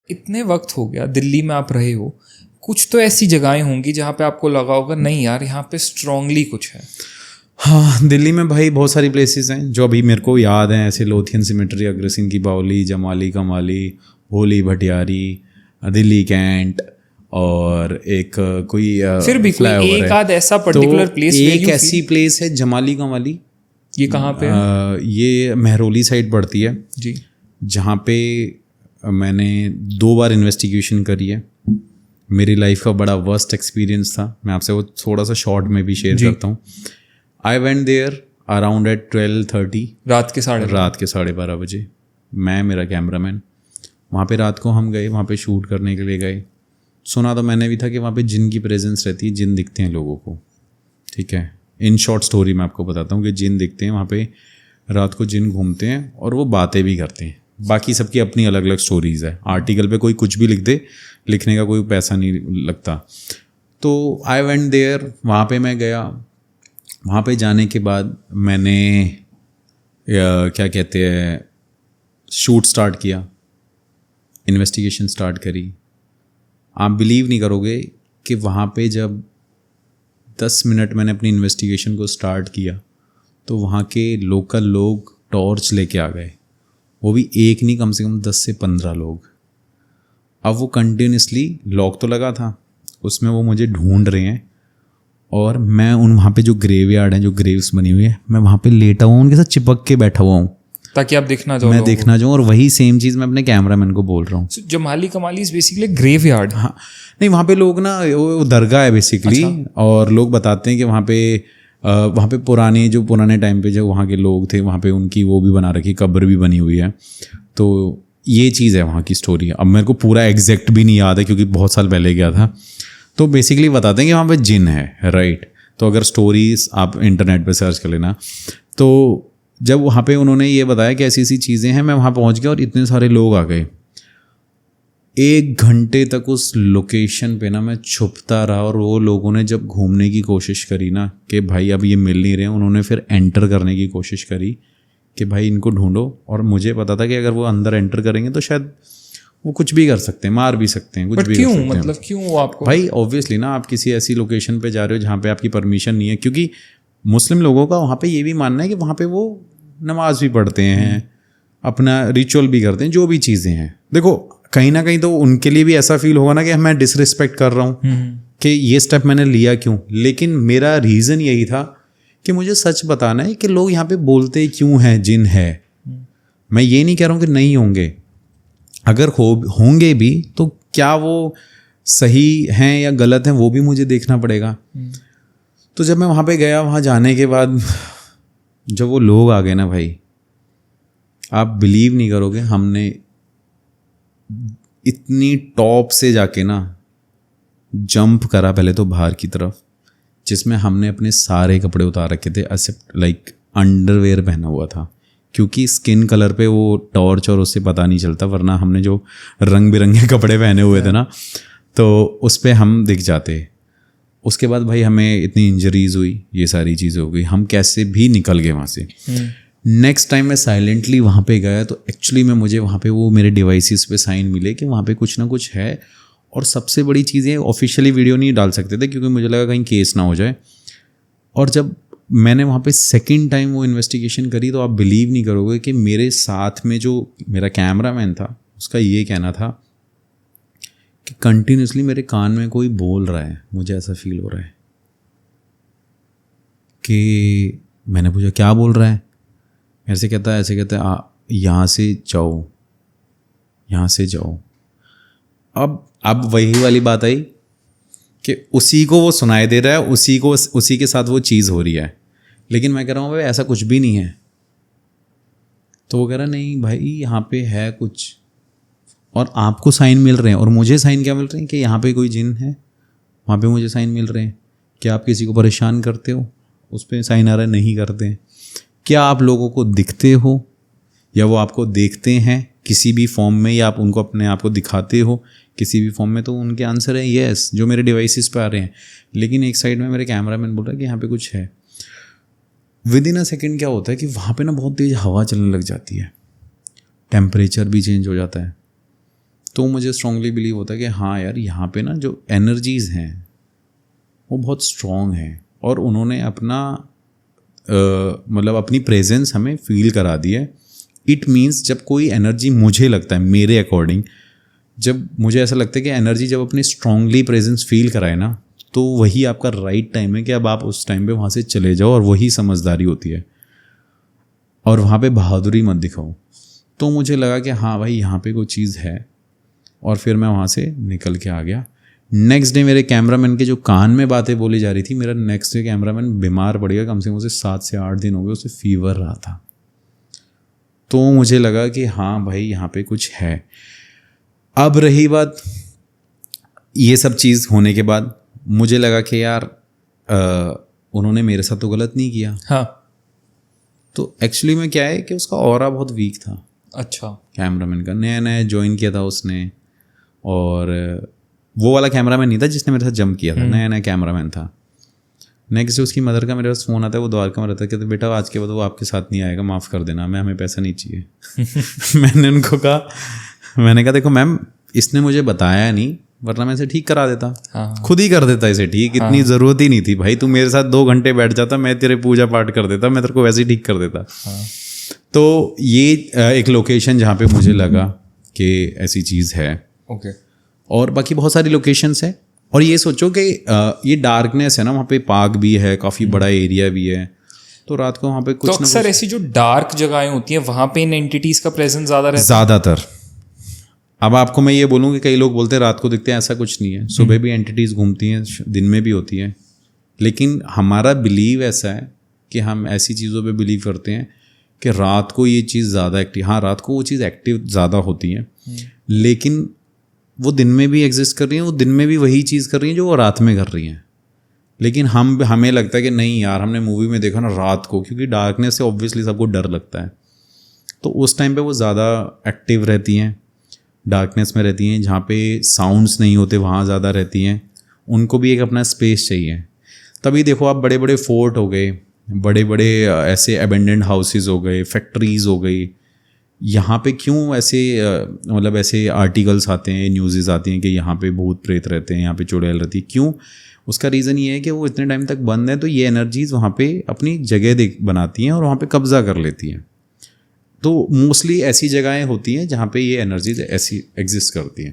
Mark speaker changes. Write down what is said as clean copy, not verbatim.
Speaker 1: इतने वक्त हो गया, दिल्ली में आप रहे हो, कुछ तो ऐसी जगहें होंगी जहाँ पे आपको लगा होगा नहीं यार यहाँ पे स्ट्रांगली कुछ है।
Speaker 2: हाँ, दिल्ली में भाई बहुत सारी प्लेसेस हैं जो अभी मेरे को याद हैं, ऐसे लोथियन सिमेट्री, अग्रसेन की बावली, जमाली कमाली, होली भटियारी, दिल्ली कैंट, और एक कोई
Speaker 1: फिर भी कोई एक आध ऐसा पर्टिकुलर प्लेस,
Speaker 2: एक ऐसी प्लेस है जमाली कमाली।
Speaker 1: ये कहाँ पे है?
Speaker 2: ये महरौली साइड पड़ती है
Speaker 1: जी,
Speaker 2: जहाँ पे मैंने 2 बार इन्वेस्टिगेशन करी है। मेरी लाइफ का बड़ा वर्स्ट एक्सपीरियंस था, मैं आपसे वो थोड़ा सा शॉर्ट में भी शेयर करता हूँ। I went there around eight 12:30
Speaker 1: रात के
Speaker 2: 12:30 बजे। मैं, मेरा कैमरामैन, वहाँ पे रात को हम गए, वहाँ पे शूट करने के लिए गए। सुना तो मैंने भी था कि वहाँ पे जिन की प्रेजेंस रहती है, जिन दिखते हैं लोगों को, ठीक है। इन शॉर्ट स्टोरी मैं आपको बताता हूँ कि जिन दिखते हैं वहाँ पे, रात को जिन घूमते हैं और वो बातें भी करते हैं। बाकी सबकी अपनी अलग अलग स्टोरीज़ है। आर्टिकल पे कोई कुछ भी लिख दे, लिखने का कोई पैसा नहीं लगता। तो आई वेंट देयर, वहाँ पे मैं गया। वहाँ पे जाने के बाद मैंने क्या कहते हैं, शूट स्टार्ट किया, इन्वेस्टिगेशन स्टार्ट करी। आप बिलीव नहीं करोगे कि वहाँ पे जब 10 मिनट मैंने अपनी इन्वेस्टिगेशन को स्टार्ट किया तो वहाँ के लोकल लोग टॉर्च लेके आ गए। वो भी एक नहीं, कम से कम 10 से 15 लोग। अब वो कंटिन्यूसली, लॉक तो लगा था उसमें, वो मुझे ढूंढ रहे हैं और मैं वहाँ पे जो ग्रेवयार्ड है, जो ग्रेव्स बनी हुई है, मैं वहाँ पे लेटा हुआ हूँ, उनके साथ चिपक के बैठा हुआ हूँ
Speaker 1: ताकि आप देखना जाओ,
Speaker 2: मैं देखना जाऊँ। और वही सेम चीज़ मैं अपने कैमरामैन को बोल रहा हूँ।
Speaker 1: जमाली कमाली इज बेसिकली ग्रेवयार्ड।
Speaker 2: हाँ, नहीं, वहाँ पे लोग ना, वो दरगाह है बेसिकली। अच्छा। और लोग बताते हैं कि वहाँ पे पुराने टाइम पे जो वहाँ के लोग थे, वहाँ पे उनकी वो भी बना रखी, कब्र भी बनी हुई है। तो ये चीज़ है वहाँ की स्टोरी। अब मेरे को पूरा एग्जैक्ट भी नहीं याद है क्योंकि बहुत साल पहले गया था। तो बेसिकली बताते हैं कि वहाँ पे जिन है, राइट। तो अगर स्टोरीज आप इंटरनेट पे सर्च कर लेना। तो जब वहाँ पे उन्होंने ये बताया कि ऐसी ऐसी चीज़ें हैं, मैं वहाँ पहुँच गया और इतने सारे लोग आ गए। 1 घंटे तक उस लोकेशन पे ना मैं छुपता रहा। और वो लोगों ने जब घूमने की कोशिश करी ना कि भाई अब ये मिल नहीं रहे, उन्होंने फिर एंटर करने की कोशिश करी कि भाई इनको ढूंढो। और मुझे पता था कि अगर वो अंदर एंटर करेंगे तो शायद वो कुछ भी कर सकते हैं, मार भी सकते हैं, कुछ भी कर सकते हैं।
Speaker 1: मतलब क्यों वो आपको?
Speaker 2: भाई ऑब्वियसली ना, आप किसी ऐसी लोकेशन पे जा रहे हो जहाँ पे आपकी परमिशन नहीं है। क्योंकि मुस्लिम लोगों का वहाँ पे ये भी मानना है कि वहाँ पे वो नमाज भी पढ़ते हैं, अपना रिचुअल भी करते हैं, जो भी चीज़ें हैं। देखो, कहीं ना कहीं तो उनके लिए भी ऐसा फील होगा ना कि मैं डिसरिस्पेक्ट कर रहा हूँ कि ये स्टेप मैंने लिया क्यों। लेकिन मेरा रीज़न यही था कि मुझे सच बताना है कि लोग यहाँ पे बोलते क्यों हैं जिन है। मैं ये नहीं कह रहा हूँ कि नहीं होंगे, अगर होंगे भी तो क्या वो सही हैं या गलत हैं वो भी मुझे देखना पड़ेगा। तो जब मैं वहाँ पे गया, वहाँ जाने के बाद जब वो लोग आ गए ना भाई, आप बिलीव नहीं करोगे, हमने इतनी टॉप से जाके ना जंप करा पहले तो बाहर की तरफ, जिसमें हमने अपने सारे कपड़े उतार रखे थे, एक्सेप्ट लाइक अंडरवेयर पहना हुआ था। क्योंकि स्किन कलर पे वो टॉर्च और उससे पता नहीं चलता, वरना हमने जो रंग बिरंगे कपड़े पहने हुए थे ना, तो उस पर हम दिख जाते। उसके बाद भाई हमें इतनी इंजरीज हुई, ये सारी चीज़ें हो गई, हम कैसे भी निकल गए वहाँ से। नेक्स्ट टाइम मैं साइलेंटली वहाँ पे गया तो एक्चुअली में मुझे वहाँ पे वो मेरे डिवाइसेस पे साइन मिले कि वहाँ पे कुछ ना कुछ है। और सबसे बड़ी चीज़ें, ऑफिशियली वीडियो नहीं डाल सकते थे क्योंकि मुझे लगा कहीं केस ना हो जाए। और जब मैंने वहाँ पे सेकंड टाइम वो इन्वेस्टिगेशन करी तो आप बिलीव नहीं करोगे कि मेरे साथ में जो मेरा कैमरामैन था, उसका ये कहना था कि कंटिन्यूसली मेरे कान में कोई बोल रहा है, मुझे ऐसा फील हो रहा है। कि मैंने पूछा क्या बोल रहा है, ऐसे कहता है यहाँ से जाओ, यहाँ से जाओ। अब वही वाली बात आई कि उसी को वो सुनाई दे रहा है, उसी के साथ वो चीज़ हो रही है। लेकिन मैं कह रहा हूँ भाई ऐसा कुछ भी नहीं है। तो वो कह रहा नहीं भाई यहाँ पे है कुछ, और आपको साइन मिल रहे हैं। और मुझे साइन क्या मिल रहे हैं कि यहाँ पे कोई जिन है, वहाँ पे मुझे साइन मिल रहे हैं। क्या आप किसी को परेशान करते हो, उस पर साइन आ रहा है नहीं करते हैं। क्या आप लोगों को दिखते हो या वो आपको देखते हैं किसी भी फॉर्म में, या आप उनको अपने आप को दिखाते हो किसी भी फॉर्म में। तो उनके आंसर है येस, जो मेरे डिवाइसेस पे आ रहे हैं। लेकिन एक साइड में मेरे कैमरामैन बोल रहा है कि यहाँ पे कुछ है। विद इन अ सेकेंड क्या होता है कि वहाँ पे ना बहुत तेज़ हवा चलने लग जाती है, टेम्परेचर भी चेंज हो जाता है। तो मुझे स्ट्रांगली बिलीव होता है कि हाँ यार, यहाँ पे ना जो एनर्जीज़ हैं वो बहुत स्ट्रॉन्ग हैं, और उन्होंने अपना मतलब अपनी प्रेजेंस हमें फील करा दी है। इट मीन्स जब कोई एनर्जी, मुझे लगता है मेरे अकॉर्डिंग, जब मुझे ऐसा लगता है कि एनर्जी जब अपनी स्ट्रांगली प्रेजेंस फील कराए ना, तो वही आपका राइट टाइम है कि अब आप उस टाइम पे वहाँ से चले जाओ, और वही समझदारी होती है, और वहाँ पे बहादुरी मत दिखाओ। तो मुझे लगा कि हाँ भाई, यहाँ पे कोई चीज़ है, और फिर मैं वहाँ से निकल के आ गया। नेक्स्ट डे मेरे कैमरामैन के जो कान में बातें बोली जा रही थी, मेरा नेक्स्ट डे कैमरामैन बीमार पड़ गया, कम से कम उसे 7 से 8 दिन हो गए, उसे फीवर रहा था। तो मुझे लगा कि हाँ भाई, यहाँ पे कुछ है। अब रही बात, ये सब चीज़ होने के बाद मुझे लगा कि यार उन्होंने मेरे साथ तो गलत नहीं किया।
Speaker 1: हाँ।
Speaker 2: तो एक्चुअली में क्या है कि उसका ऑरा बहुत वीक था।
Speaker 1: अच्छा।
Speaker 2: कैमरामैन का नया नया ज्वाइन किया था उसने, और वो वाला कैमरामैन नहीं था जिसने मेरे साथ जंप किया था, नया नया कैमरामैन था। नेक्स्ट डे उसकी मदर का मेरे पास फ़ोन आता है, वो द्वारका में रहता है, कहते बेटा आज के बाद वो आपके साथ नहीं आएगा, माफ़ कर देना, हमें पैसा नहीं चाहिए। मैंने उनको कहा देखो मैम, इसने मुझे बताया नहीं, वरना मैं इसे ठीक करा देता।
Speaker 1: हाँ।
Speaker 2: खुद ही कर देता इसे ठीक, इतनी ज़रूरत ही नहीं थी भाई, तू मेरे साथ 2 घंटे बैठ जाता, मैं तेरे पूजा पाठ कर देता, मैं तेरे को वैसे ही ठीक कर देता।
Speaker 1: हाँ।
Speaker 2: तो ये एक लोकेशन जहाँ पे मुझे लगा कि ऐसी चीज़ है।
Speaker 1: ओके।
Speaker 2: और बाकी बहुत सारी लोकेशंस हैं, और ये सोचो कि ये डार्कनेस है ना, वहाँ पे पार्क भी है, काफ़ी बड़ा एरिया भी है, तो रात को वहाँ पे कुछ
Speaker 1: तो अक्सर ऐसी जो डार्क जगहें होती हैं वहाँ पे इन एंटिटीज का प्रेजेंस ज़्यादा रहता है।
Speaker 2: ज़्यादातर। अब आपको मैं ये बोलूँ कि कई लोग बोलते हैं रात को दिखते हैं, ऐसा कुछ नहीं है। सुबह भी एंटिटीज़ घूमती हैं, दिन में भी होती हैं, लेकिन हमारा बिलीव ऐसा है कि हम ऐसी चीज़ों पे बिलीव करते हैं कि रात को ये चीज़ ज़्यादा एक्टिव, हाँ रात को वो चीज़ एक्टिव ज़्यादा होती है, लेकिन वो दिन में भी एग्जिस्ट कर रही हैं, वो दिन में भी वही चीज़ कर रही हैं जो वो रात में कर रही हैं। लेकिन हमें लगता है कि नहीं यार, हमने मूवी में देखा ना रात को, क्योंकि डार्कनेस से ऑब्वियसली सबको डर लगता है, तो उस टाइम पे वो ज़्यादा एक्टिव रहती हैं, डार्कनेस में रहती हैं, जहाँ पे साउंड्स नहीं होते वहाँ ज़्यादा रहती हैं। उनको भी एक अपना स्पेस चाहिए। तभी देखो आप, बड़े बड़े फोर्ट हो गए, बड़े बड़े ऐसे अबेंडेंड हाउसेस हो गए, फैक्ट्रीज़ हो गई, यहाँ पे क्यों ऐसे मतलब ऐसे आर्टिकल्स आते हैं, न्यूज़ेस आती हैं कि यहाँ पे भूत प्रेत रहते हैं, यहाँ पे चुड़ैल रहती है। क्यों? उसका रीज़न ये है कि वो इतने टाइम तक बंद है, तो ये एनर्जीज़ वहाँ पे अपनी जगह बनाती हैं और वहाँ पे कब्ज़ा कर लेती हैं। तो मोस्टली ऐसी जगहें होती हैं जहाँ पे ये एनर्जीज ऐसी एग्जिस्ट करती हैं।